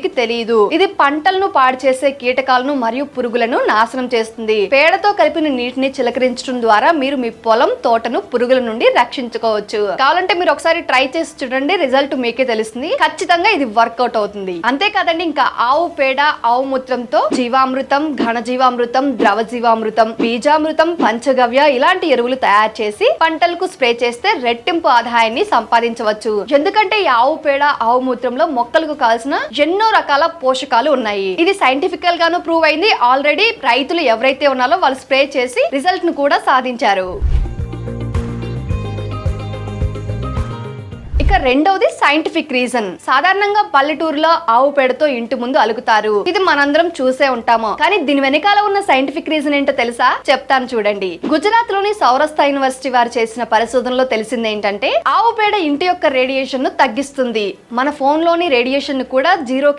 తెలియదు. ఇది పంటలను పాడు చేసే కీటకాలను మరియు పురుగులను నాశనం చేస్తుంది. పేడతో కలిపిన నీటిని చిలకరించడం ద్వారా మీరు మీ పొలం తోటను పురుగుల నుండి రక్షించుకోవచ్చు. కావాలంటే మీరు ఒకసారి ట్రై చేసి చూడండి, రిజల్ట్ మీకే తెలుస్తుంది. ఖచ్చితంగా ఇది వర్కౌట్ అవుతుంది. అంతేకాదండి, ఇంకా ఆవు పేడ, ఆవు మూత్రంతో జీవామృతం, ఘన జీవామృతం, ద్రవ జీవామృతం, బీజామృతం, పంచగవ్య ఇలాంటి ఎరువులు తయారు చేసి పంటలకు స్ప్రే చేస్తే రెట్టింపు ఆదాయాన్ని సంపాదించవచ్చు. ఎందుకంటే ఈ ఆవు పేడ, ఆవు మూత్రంలో మొక్కలకు కావాల్సిన ఎన్నో రకాల పోషకాలు ఉన్నాయి. ఇది సైంటిఫికల్ గాను ప్రూవ్ అయింది. ఆల్రెడీ రైతులు ఎవరైతే ఉన్నారో వాళ్ళు స్ప్రే చేసి రిజల్ట్ ను కూడా సాధించారు. ఇక రెండవది సైంటిఫిక్ రీజన్. సాధారణంగా పల్లెటూరులో ఆవు పేడతో ఇంటి ముందు అలుకుతారు. ఇది మనందరం చూసే ఉంటాము. కానీ దీని వెనకాల ఉన్న సైంటిఫిక్ రీజన్ ఏంటో తెలుసా? చెప్తాను చూడండి. గుజరాత్ లోని సౌరాష్ట్ర యూనివర్సిటీ వారు చేసిన పరిశోధనలో తెలిసింది ఏంటంటే ఆవు పేడ ఇంటి యొక్క రేడియేషన్ ను తగ్గిస్తుంది. మన ఫోన్ లోని రేడియేషన్ ను కూడా జీరోకి